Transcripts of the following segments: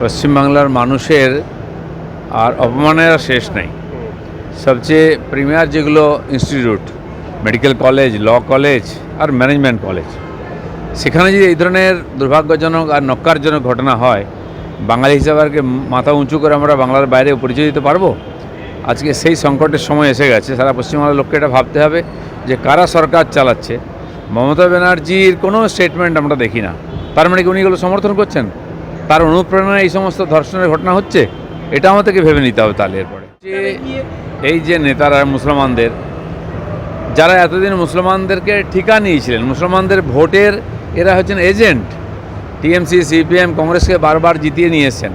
পশ্চিমবাংলার মানুষের আর অপমানের আর শেষ নেই। সবচেয়ে প্রিমিয়ার যেগুলো institute, medical college, law college আর ম্যানেজমেন্ট কলেজ, সেখানে যদি এই ধরনের দুর্ভাগ্যজনক আর নক্কারজনক ঘটনা হয়, বাঙালি হিসাবে আর কি মাথা উঁচু করে আমরা বাংলার বাইরে পরিচয় দিতে পারবো? আজকে সেই সংকটের সময় এসে গেছে। সারা পশ্চিমবাংলার লোককে এটা ভাবতে হবে যে কারা সরকার চালাচ্ছে। মমতা ব্যানার্জির কোনো স্টেটমেন্ট আমরা দেখি না। তার মানে কি উনি এগুলো সমর্থন করছেন? তার অনুপ্রেরণায় এই সমস্ত ধর্ষণের ঘটনা হচ্ছে? এটা আমাদেরকে ভেবে নিতে হবে। তাহলে এরপরে যে এই যে নেতারা মুসলমানদের, যারা এতদিন মুসলমানদেরকে ঠিকা নিয়েছিলেন, মুসলমানদের ভোটের এরা হচ্ছেন এজেন্ট, টিএমসি, সিপিএম, কংগ্রেসকে বারবার জিতিয়ে নিয়েছেন।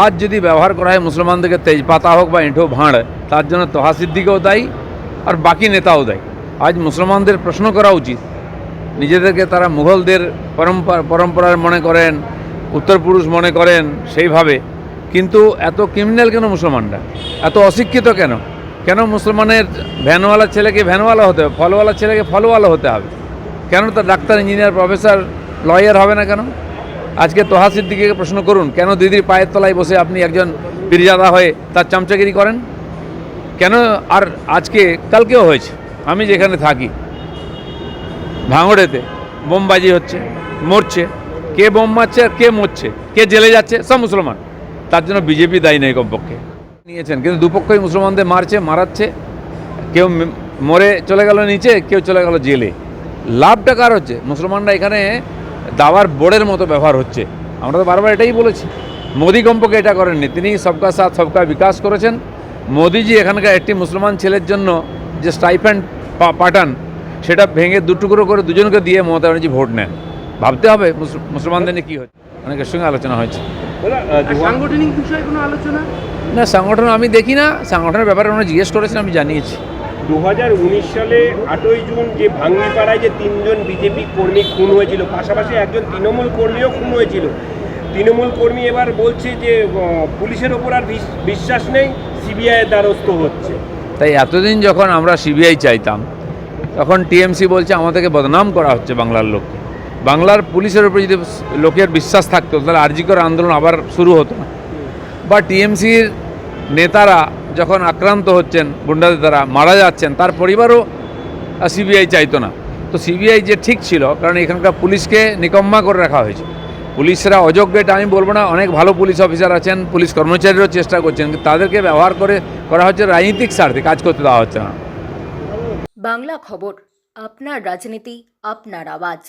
আজ যদি ব্যবহার করা হয় মুসলমানদেরকে, তেজপাতা হোক বা এঁঠো ভাঁড়, তার জন্য তোহা সিদ্দিকেও দায়ী আর বাকি নেতাও দায়ী। আজ মুসলমানদের প্রশ্ন করা উচিত, নিজেদেরকে তারা মুঘলদের পরম্পরার মনে করেন, উত্তরপুরুষ মনে করেন সেইভাবে, কিন্তু এত ক্রিমিনাল কেন মুসলমানরা? এত অশিক্ষিত কেন? কেন মুসলমানের ভ্যানওয়ালা ছেলেকে ভ্যানওয়ালা হতে হবে, ফলওয়ালা ছেলেকে ফলওয়ালা হতে হবে? কেন তার ডাক্তার, ইঞ্জিনিয়ার, প্রফেসর, লয়ার হবে না কেন? আজকে তোহা সিদ্দিকীকে প্রশ্ন করুন, কেন দিদির পায়ের তলায় বসে আপনি একজন পীরজাদা হয়ে তার চামচাগিরি করেন কেন? আর আজকে কালকেও হয়েছে, আমি যেখানে থাকি ভাঙড়েতে বোমবাজি হচ্ছে, মরছে। কে বোম মারছে আর কে মরছে, কে জেলে যাচ্ছে? সব মুসলমান। তার জন্য বিজেপি দায়ী নেই, কমপক্ষে নিয়েছেন। কিন্তু দুপক্ষই মুসলমানদের মারছে, মারাচ্ছে। কেউ মরে চলে গেল নিচে, কেউ চলে গেল জেলে। লাভটা কার হচ্ছে? মুসলমানরা এখানে দাওয়ার বোর্ডের মতো ব্যবহার হচ্ছে। আমরা তো বারবার এটাই বলেছি। মোদি কমপক্ষে এটা করেননি, তিনি সবকা সাথ সবকা বিকাশ করেছেন। মোদিজি এখানকার একটি মুসলমান ছেলের জন্য যে স্টাইপেন্ড পাঠান, সেটা ভেঙে দুটুকরো করে দুজনকে দিয়ে মমতা ব্যানার্জি ভোট নেন। ভাবতে হবে মুসলমানদের নিয়ে কী হচ্ছে। অনেকের সঙ্গে আলোচনা হয়েছে। সাংগঠনিক বিষয়ে কোনো আলোচনা না, সংগঠন আমি দেখি না। সংগঠনের ব্যাপারে ওনারা জিজ্ঞেস করেছেন, আমি জানিয়েছি। 2019 সালে 8ই জুন যে ভাঙ্গিপাড়ায় যে 3 জন বিজেপি কর্মী খুন হয়েছিল, পাশাপাশি একজন তৃণমূল কর্মীও খুন হয়েছিল। তৃণমূল কর্মী এবার বলছে যে পুলিশের ওপর আর বিশ্বাস নেই, সিবিআইয়ের দ্বারস্থ হচ্ছে। তাই এতদিন যখন আমরা সিবিআই চাইতাম, তখন টিএমসি বলছে আমাদেরকে বদনাম করা হচ্ছে বাংলার লোককে। বাংলার পুলিশের উপর যদি লোকের বিশ্বাস থাকতো, তাহলে আরজিকর আন্দোলন আবার শুরু হতো না। বা টিএমসির নেতারা যখন আক্রান্ত হচ্ছেন, গুন্ডাদের দ্বারা মারা যাচ্ছেন, তার পরিবারও সিবিআই চাইতো না। তো সিবিআই যে ঠিক ছিল, কারণ এখানকার পুলিশকে নিকম্মা করে রাখা হয়েছে। পুলিশরা অযোগ্য এটা আমি বলবো না, অনেক ভালো পুলিশ অফিসার আছেন, পুলিশ কর্মচারীরাও চেষ্টা করছেন, কিন্তু তাদেরকে ব্যবহার করা হচ্ছে রাজনৈতিক স্বার্থে, কাজ করতে দেওয়া হচ্ছে না। বাংলা খবর, আপনার রাজনীতি, আপনার আওয়াজ।